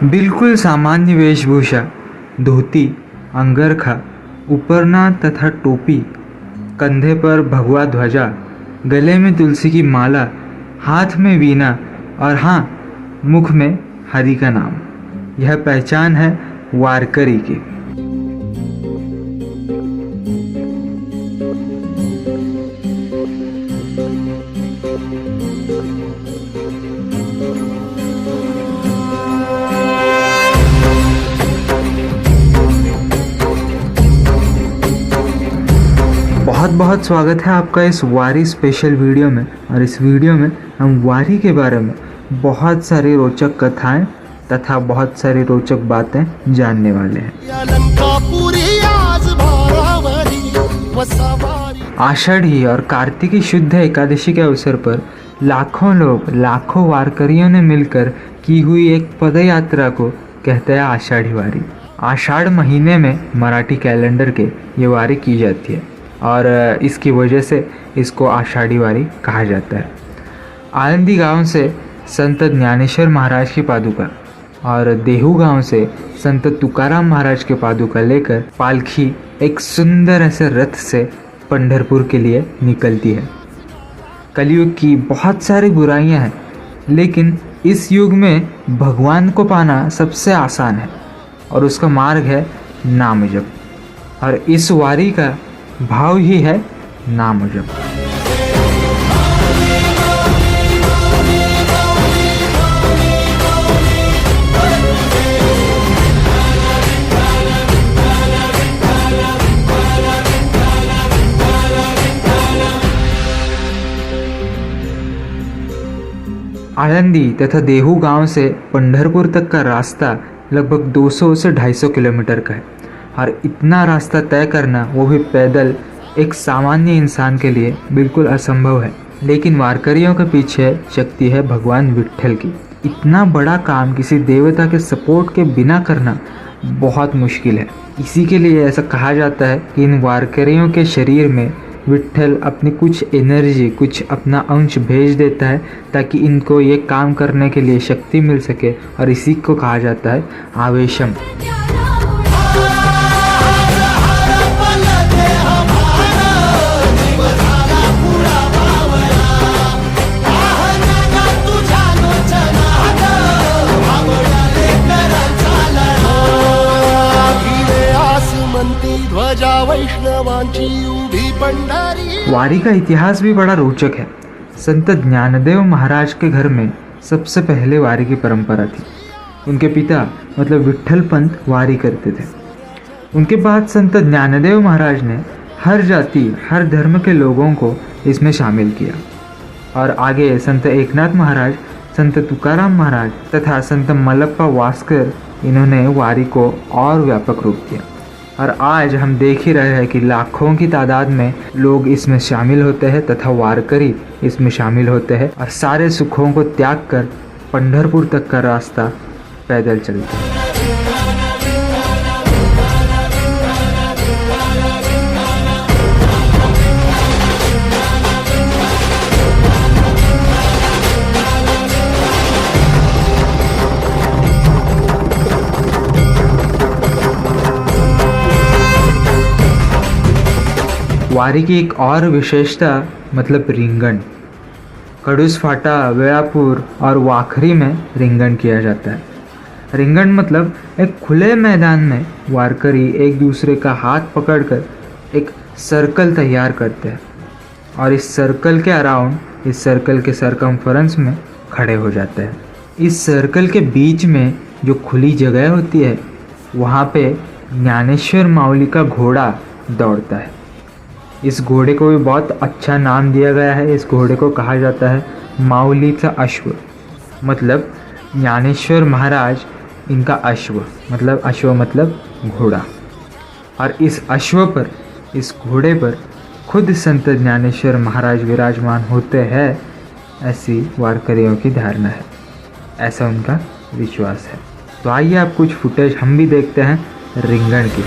बिल्कुल सामान्य वेशभूषा, धोती, अंगरखा, उपरना तथा टोपी, कंधे पर भगवा ध्वजा, गले में तुलसी की माला, हाथ में वीणा और हाँ, मुख में हरि का नाम। यह पहचान है वारकरी की। बहुत बहुत स्वागत है आपका इस वारी स्पेशल वीडियो में। और इस वीडियो में हम वारी के बारे में बहुत सारी रोचक कथाएं तथा बहुत सारी रोचक बातें जानने वाले हैं। आषाढ़ी और कार्तिकी शुद्ध एकादशी के अवसर पर लाखों लोग, लाखों वारकरियों ने मिलकर की हुई एक पदयात्रा को कहते हैं आषाढ़ी वारी। आषाढ़ महीने में मराठी कैलेंडर के ये वारी की जाती है और इसकी वजह से इसको आषाढ़ी वारी कहा जाता है। आळंदी गांव से संत ज्ञानेश्वर महाराज की पादुका और देहू गांव से संत तुकाराम महाराज के पादुका लेकर पालखी एक सुंदर ऐसे रथ से पंढरपुर के लिए निकलती है। कलयुग की बहुत सारी बुराइयां हैं, लेकिन इस युग में भगवान को पाना सबसे आसान है और उसका मार्ग है नाम जप। और इस वारी का भाव ही है नाम जप। आळंदी तथा देहू गांव से पंढरपुर तक का रास्ता लगभग 200 से 250 किलोमीटर का है और इतना रास्ता तय करना, वो भी पैदल, एक सामान्य इंसान के लिए बिल्कुल असंभव है। लेकिन वारकरियों के पीछे शक्ति है भगवान विट्ठल की। इतना बड़ा काम किसी देवता के सपोर्ट के बिना करना बहुत मुश्किल है। इसी के लिए ऐसा कहा जाता है कि इन वारकरियों के शरीर में विट्ठल अपनी कुछ एनर्जी, कुछ अपना अंश भेज देता है ताकि इनको ये काम करने के लिए शक्ति मिल सके। और इसी को कहा जाता है आवेशम। वारी का इतिहास भी बड़ा रोचक है। संत ज्ञानदेव महाराज के घर में सबसे पहले वारी की परंपरा थी। उनके पिता मतलब विट्ठल पंत वारी करते थे। उनके बाद संत ज्ञानदेव महाराज ने हर जाति, हर धर्म के लोगों को इसमें शामिल किया। और आगे संत एकनाथ महाराज, संत तुकाराम महाराज तथा संत मल्लप्पा वास्कर, इन्होंने वारी को और व्यापक रूप दिया। और आज हम देख ही रहे हैं कि लाखों की तादाद में लोग इसमें शामिल होते हैं तथा वारकरी इसमें शामिल होते हैं और सारे सुखों को त्याग कर पंढरपुर तक का रास्ता पैदल चलते हैं। वारी की एक और विशेषता मतलब रिंगण। कड़ूस फाटा, वेलापुर और वाखरी में रिंगण किया जाता है। रिंगण मतलब एक खुले मैदान में वारकरी एक दूसरे का हाथ पकड़कर एक सर्कल तैयार करते हैं और इस सर्कल के अराउंड, इस सर्कल के सरकमफरेंस में खड़े हो जाते हैं। इस सर्कल के बीच में जो खुली जगह होती है, वहाँ पे ज्ञानेश्वर माऊली का घोड़ा दौड़ता है। इस घोड़े को भी बहुत अच्छा नाम दिया गया है। इस घोड़े को कहा जाता है माऊलीचा अश्व, मतलब ज्ञानेश्वर महाराज इनका अश्व, मतलब अश्व मतलब घोड़ा। और इस अश्व पर, इस घोड़े पर खुद संत ज्ञानेश्वर महाराज विराजमान होते हैं, ऐसी वारकरियों की धारणा है, ऐसा उनका विश्वास है। तो आइए आप कुछ फुटेज हम भी देखते हैं रिंगण की।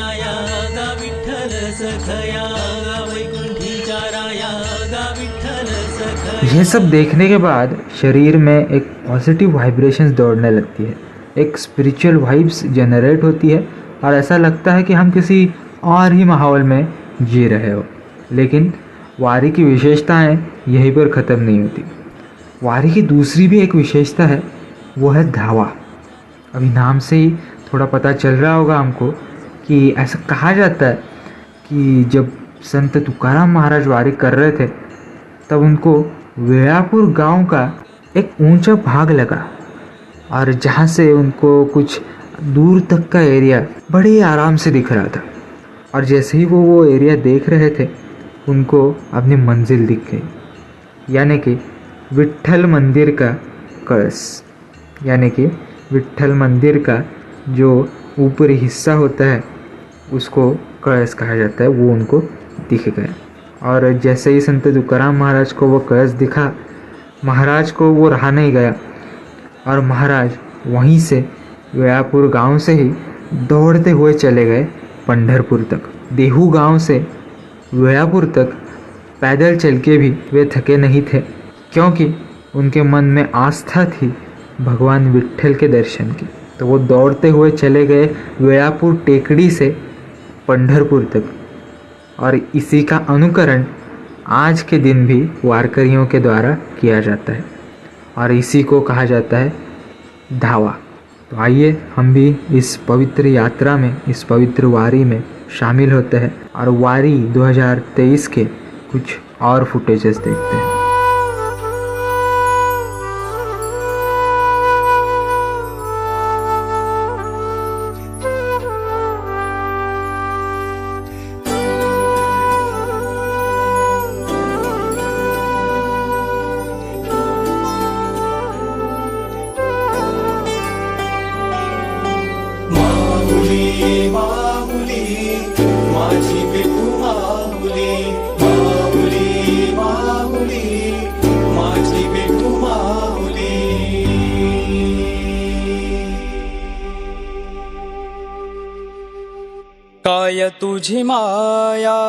राया गा विठ्ठल सखया गा वैकुंठीच्या राया गा विठ्ठल सखया। ये सब देखने के बाद शरीर में एक पॉजिटिव वाइब्रेशंस दौड़ने लगती है, एक स्पिरिचुअल वाइब्स जनरेट होती है और ऐसा लगता है कि हम किसी और ही माहौल में जी रहे हो। लेकिन वारी की विशेषताएं यहीं पर ख़त्म नहीं होती। वारी की दूसरी भी एक विशेषता है, वो है धावा। अभी नाम से ही थोड़ा पता चल रहा होगा हमको कि ऐसा कहा जाता है कि जब संत तुकाराम महाराज वारी कर रहे थे तब उनको वेळापुर गांव का एक ऊंचा भाग लगा और जहाँ से उनको कुछ दूर तक का एरिया बड़े आराम से दिख रहा था। और जैसे ही वो एरिया देख रहे थे उनको अपनी मंजिल दिख गई, यानी कि विट्ठल मंदिर का कलश, यानी कि विट्ठल मंदिर का जो ऊपरी हिस्सा होता है उसको कलश कहा जाता है, वो उनको दिख गया। और जैसे ही संत तुकाराम महाराज को वो कलश दिखा, महाराज को वो रहा नहीं गया और महाराज वहीं से वेळापुर गांव से ही दौड़ते हुए चले गए पंढरपुर तक। देहू गांव से वेळापुर तक पैदल चल के भी वे थके नहीं थे, क्योंकि उनके मन में आस्था थी भगवान विट्ठल के दर्शन की। तो वो दौड़ते हुए चले गए वेळापुर टेकड़ी से पंढरपुर तक। और इसी का अनुकरण आज के दिन भी वारकरियों के द्वारा किया जाता है और इसी को कहा जाता है धावा। तो आइए हम भी इस पवित्र यात्रा में, इस पवित्र वारी में शामिल होते हैं और वारी 2023 के कुछ और फुटेजेस देखते हैं। माझी विठू माऊली, माऊली माऊली, माझी विठू माऊली। काय तुझी माया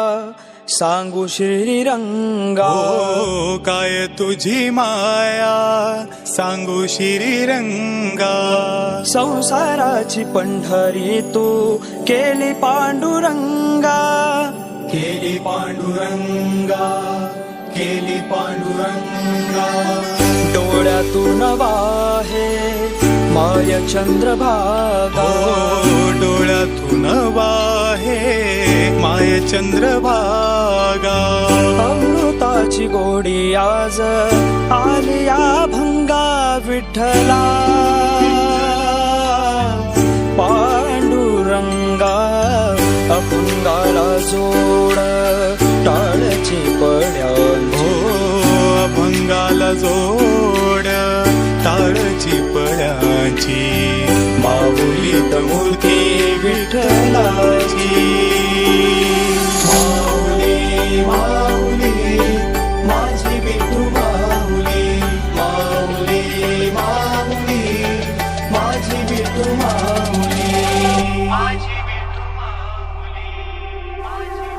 सांगू श्रीरंगा, हो काय तुझी माया सांगू श्रीरंगा। संसाराची पंढरी तू केली पांडुरंगा, केली पांडुरंगा, केली पांडुरंगा। डोळ्यातून वाहे माय चंद्रभागा, डोळ्यातून वाहे माय चंद्रभागा। अमृताची गोडी आज आली या भंगा विठ्ठला, पांडुरंगा अपंगाला जोड टाळची पड्यांची, हो अभंगाला जोड टाळची पड्यांची। माऊलीत मूर्ती विठ्ठलाची, माऊली माऊली माझी विठू माऊली, माऊली माऊली माझी विठू माऊली, माझी विठू माऊली, माझी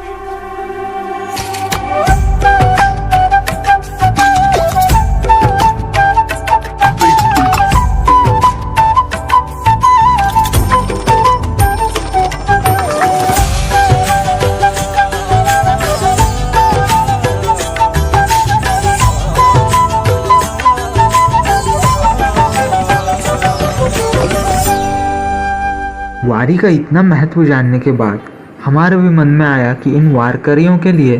वारी का इतना महत्व जानने के बाद हमारे भी मन में आया कि इन वारकरियों के लिए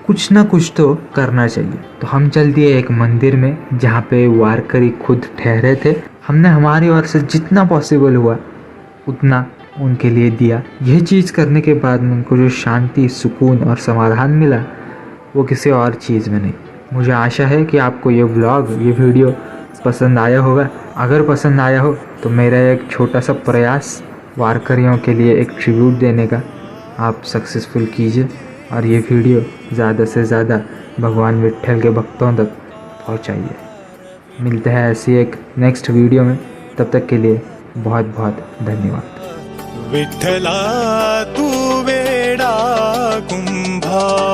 कुछ ना कुछ तो करना चाहिए। तो हम चल दिए एक मंदिर में जहाँ पे वारकरी खुद ठहरे थे। हमने हमारी ओर से जितना पॉसिबल हुआ उतना उनके लिए दिया। यह चीज़ करने के बाद उनको जो शांति, सुकून और समाधान मिला वो किसी और चीज़ में नहीं। मुझे आशा है कि आपको ये व्लॉग, ये वीडियो पसंद आया होगा। अगर पसंद आया हो तो मेरा एक छोटा सा प्रयास वारकरियों के लिए एक ट्रिब्यूट देने का आप सक्सेसफुल कीजिए और ये वीडियो ज़्यादा से ज़्यादा भगवान विट्ठल के भक्तों तक पहुंचाइए। मिलते हैं ऐसी एक नेक्स्ट वीडियो में, तब तक के लिए बहुत बहुत धन्यवाद। विठ्ठला तू वेडा कुंभा